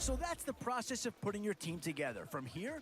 So that's the process of putting your team together. From here,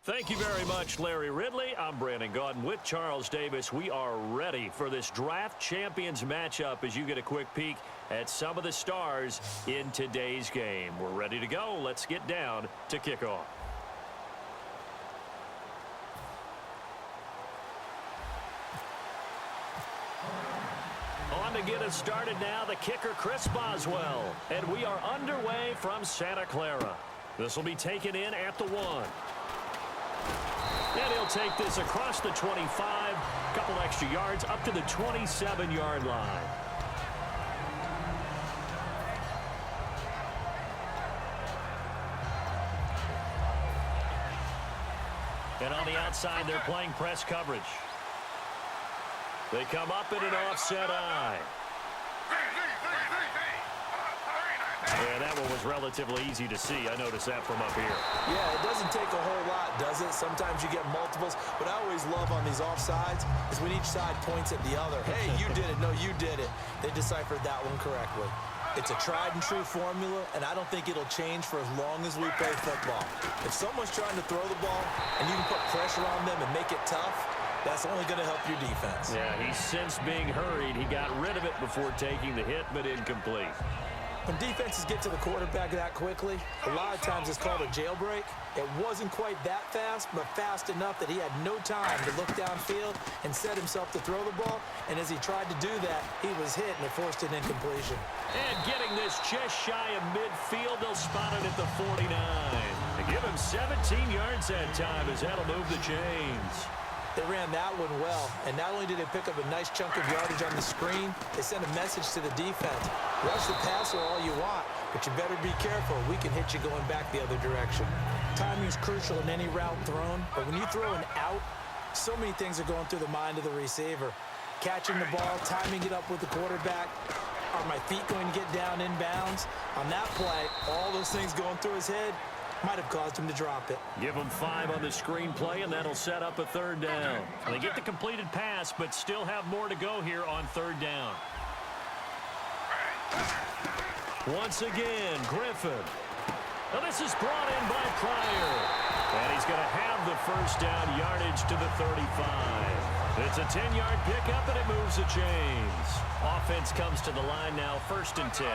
Thank you very much, Larry Ridley. I'm Brandon Gaudin with Charles Davis. We are ready for this draft champions matchup as you get a quick peek at some of the stars in today's game. We're ready to go. Let's get down to kickoff. On to get us started now, the kicker, Chris Boswell. And we are underway from Santa Clara. This will be taken in at the 1. And he'll take this across the 25, a couple extra yards, up to the 27-yard line. And on the outside, they're playing press coverage. They come up in an offset eye. Yeah, that one was relatively easy to see. I noticed that from up here. Yeah, it doesn't take a whole lot, does it? Sometimes you get multiples. What I always love on these offsides is when each side points at the other. Hey, you did it. No, you did it. They deciphered that one correctly. It's a tried and true formula, and I don't think it'll change for as long as we play football. If someone's trying to throw the ball and you can put pressure on them and make it tough, that's only going to help your defense. Yeah, he's since being hurried. He got rid of it before taking the hit, but incomplete. When defenses get to the quarterback that quickly, a lot of times it's called a jailbreak. It wasn't quite that fast, but fast enough that he had no time to look downfield and set himself to throw the ball. And as he tried to do that, he was hit and it forced an incompletion. And getting this just shy of midfield, they'll spot it at the 49. They give him 17 yards that time as that'll move the chains. They ran that one well, and not only did they pick up a nice chunk of yardage on the screen, they sent a message to the defense. Rush the passer all you want, but you better be careful. We can hit you going back the other direction. Timing is crucial in any route thrown, but when you throw an out, so many things are going through the mind of the receiver. Catching the ball, timing it up with the quarterback. Are my feet going to get down inbounds? On that play, all those things going through his head might have caused him to drop it. Give him 5 on the screenplay, and that'll set up a 3rd down. They get the completed pass, but still have more to go here on 3rd down. Once again, Griffin. Now this is brought in by Pryor. And he's going to have the 1st down yardage to the 35. It's a 10-yard pickup, and it moves the chains. Offense comes to the line now, 1st and 10.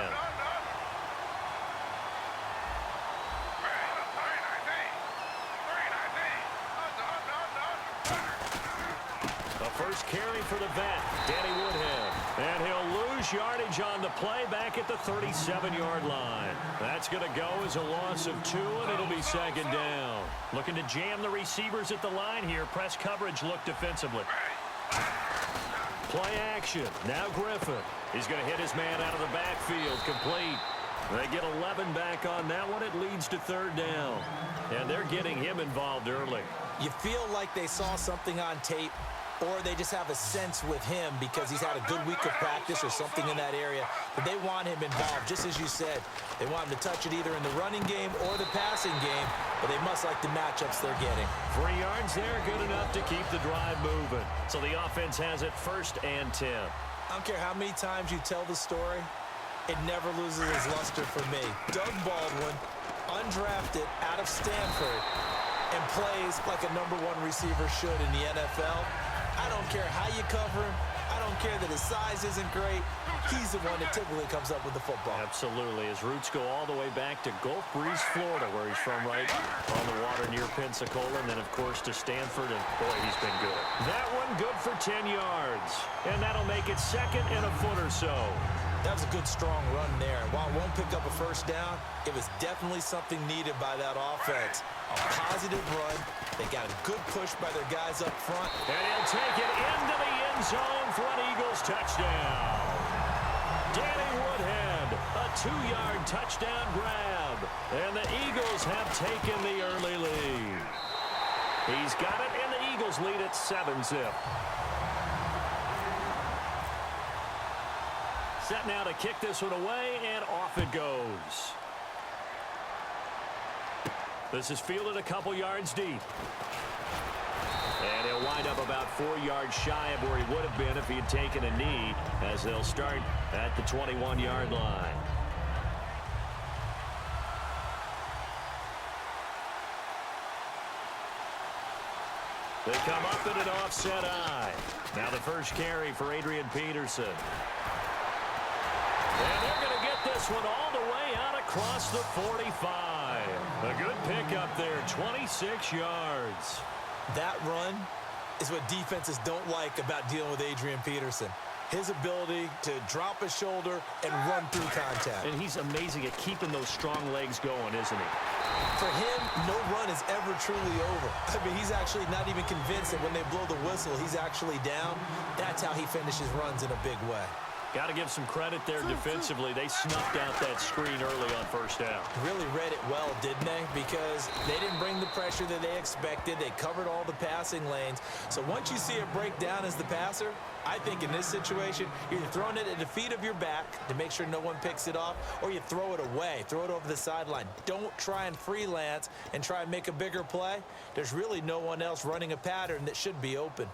First carry for the vet, Danny Woodhead. And he'll lose yardage on the play back at the 37-yard line. That's going to go as a loss of 2, and it'll be 2nd down. Looking to jam the receivers at the line here. Press coverage look defensively. Play action. Now Griffin. He's going to hit his man out of the backfield. Complete. They get 11 back on that one. It leads to third down. And they're getting him involved early. You feel like they saw something on tape, or they just have a sense with him because he's had a good week of practice or something in that area. But they want him involved, just as you said. They want him to touch it either in the running game or the passing game, but they must like the matchups they're getting. 3 yards there, good enough to keep the drive moving. So the offense has it 1st and 10. I don't care how many times you tell the story, it never loses its luster for me. Doug Baldwin, undrafted out of Stanford, and plays like a #1 receiver should in the NFL. I don't care how you cover him. I don't care that his size isn't great. He's the one that typically comes up with the football. Absolutely. His roots go all the way back to Gulf Breeze, Florida, where he's from, right on the water near Pensacola, and then, of course, to Stanford, and, boy, he's been good. That one good for 10 yards, and that'll make it 2nd and a foot or so. That was a good, strong run there. While it won't pick up a first down, it was definitely something needed by that offense. A positive run. They got a good push by their guys up front. And he'll take it into the end zone for an Eagles touchdown. Danny Woodhead, a 2-yard touchdown grab. And the Eagles have taken the early lead. He's got it, and the Eagles lead at 7-zip. Set now to kick this one away, and off it goes. This is fielded a couple yards deep. And he'll wind up about 4 yards shy of where he would have been if he had taken a knee, as they'll start at the 21-yard line. They come up in an offset eye. Now the first carry for Adrian Peterson. And they're going to get this one all the way out across the 45. A good pickup there, 26 yards. That run is what defenses don't like about dealing with Adrian Peterson. His ability to drop a shoulder and run through contact. And he's amazing at keeping those strong legs going, isn't he? For him, no run is ever truly over. I mean, he's actually not even convinced that when they blow the whistle, he's actually down. That's how he finishes runs in a big way. Got to give some credit there defensively. They snuffed out that screen early on first down. Really read it well, didn't they? Because they didn't bring the pressure that they expected. They covered all the passing lanes. So once you see it break down as the passer, I think in this situation, you're either throwing it at the feet of your back to make sure no one picks it off, or you throw it away, throw it over the sideline. Don't try and freelance and try and make a bigger play. There's really no one else running a pattern that should be open.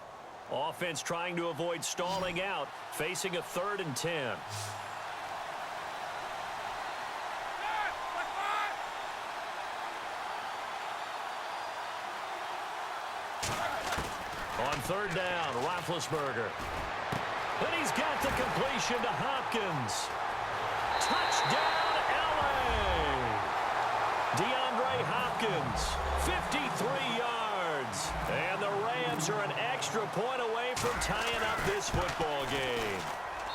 Offense trying to avoid stalling out, facing a 3rd and 10. On 3rd down, Roethlisberger. Then he's got the completion to Hopkins. Touchdown, L.A. DeAndre Hopkins, 53 yards. And the Rams are an extra point away from tying up this football game.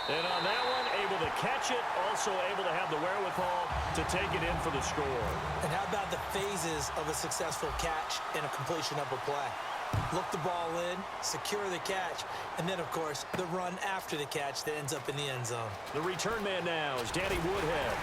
And on that one, able to catch it, also able to have the wherewithal to take it in for the score. And how about the phases of a successful catch and a completion of a play? Look the ball in, secure the catch, and then, of course, the run after the catch that ends up in the end zone. The return man now is Danny Woodhead.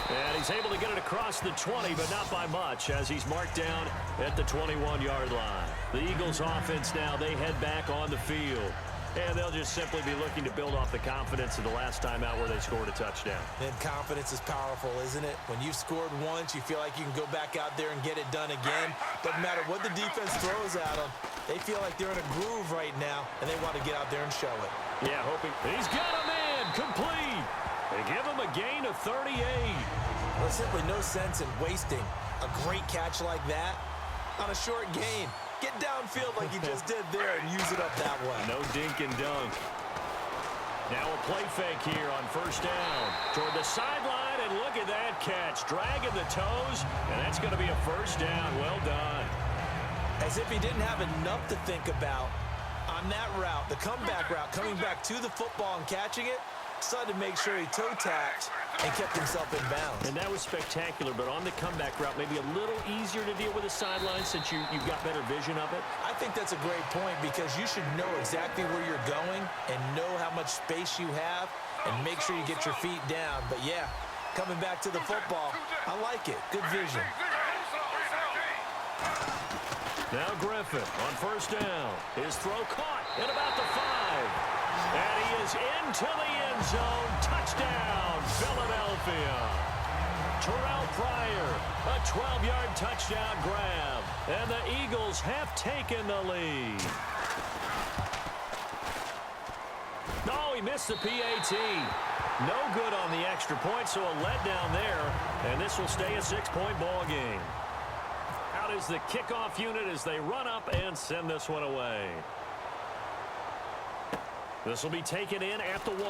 And he's able to get it across the 20, but not by much, as he's marked down at the 21-yard line. The Eagles offense now, they head back on the field. And they'll just simply be looking to build off the confidence of the last time out where they scored a touchdown. And confidence is powerful, isn't it? When you've scored once, you feel like you can go back out there and get it done again. Doesn't matter what the defense throws at them. They feel like they're in a groove right now, and they want to get out there and show it. Yeah, hoping. He's got a man complete. They give him a gain of 38. There's simply no sense in wasting a great catch like that on a short gain. Get downfield like you just did there and use it up that way. No dink and dunk. Now a play fake here on 1st down. Toward the sideline, and look at that catch. Dragging the toes, and that's going to be a 1st down. Well done. As if he didn't have enough to think about on that route, the comeback route, coming back to the football and catching it. Decided to make sure he toe-tapped and kept himself in bounds. And that was spectacular, but on the comeback route, maybe a little easier to deal with the sideline since you've got better vision of it. I think that's a great point because you should know exactly where you're going and know how much space you have and make sure you get your feet down. But, yeah, coming back to the football, I like it. Good vision. Now Griffin on first down. His throw caught at about the 5. And he is into the end zone. Touchdown, Philadelphia. Terrell Pryor, a 12-yard touchdown grab. And the Eagles have taken the lead. No, he missed the PAT. No good on the extra point, so a letdown there. And this will stay a 6-point ball game. Out is the kickoff unit as they run up and send this one away. This will be taken in at the 1.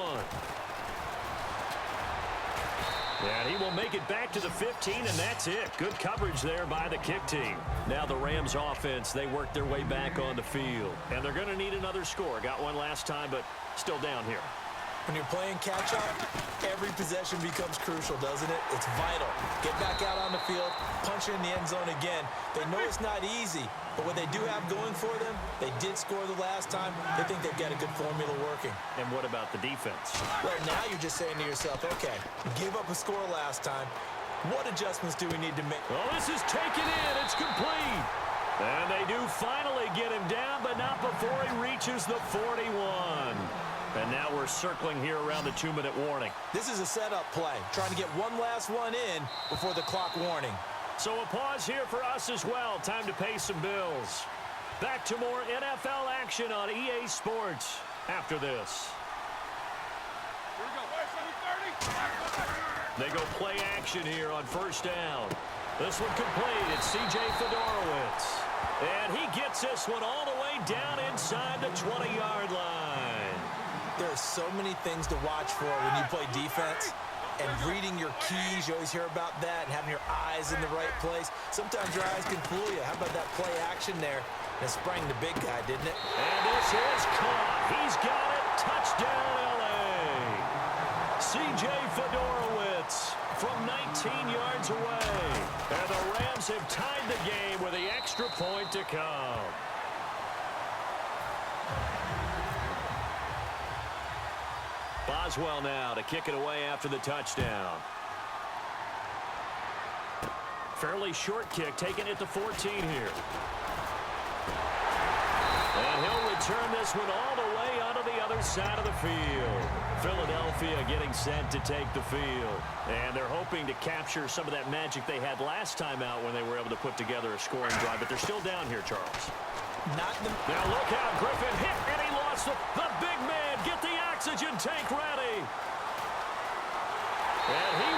And he will make it back to the 15, and that's it. Good coverage there by the kick team. Now the Rams offense, they work their way back on the field. And they're going to need another score. Got one last time, but still down here. When you're playing catch-up, every possession becomes crucial, doesn't it? It's vital. Get back out on the field, punch it in the end zone again. They know it's not easy, but what they do have going for them, they did score the last time. They think they've got a good formula working. And what about the defense? Well, now you're just saying to yourself, okay, gave up a score last time. What adjustments do we need to make? Well, this is taken in. It's complete. And they do finally get him down, but not before he reaches the 41. And now we're circling here around the 2-minute warning. This is a setup play, trying to get one last one in before the clock warning. So a pause here for us as well. Time to pay some bills. Back to more NFL action on EA Sports after this. They go play action here on first down. This one complete. It's C.J. Fedorowicz. And he gets this one all the way down inside the 20-yard line. There are so many things to watch for when you play defense. And reading your keys, you always hear about that, and having your eyes in the right place. Sometimes your eyes can fool you. How about that play action there? And it sprang the big guy, didn't it? And this is caught. He's got it. Touchdown, L.A. C.J. Fedorowicz from 19 yards away. And the Rams have tied the game with the extra point to come. Boswell now to kick it away after the touchdown. Fairly short kick, taken at the 14 here. And he'll return this one all the way onto the other side of the field. Philadelphia getting set to take the field. And they're hoping to capture some of that magic they had last time out when they were able to put together a scoring drive. But they're still down here, Charles. Now look out, Griffin hit, and he lost the big man. Get the oxygen tank ready. And he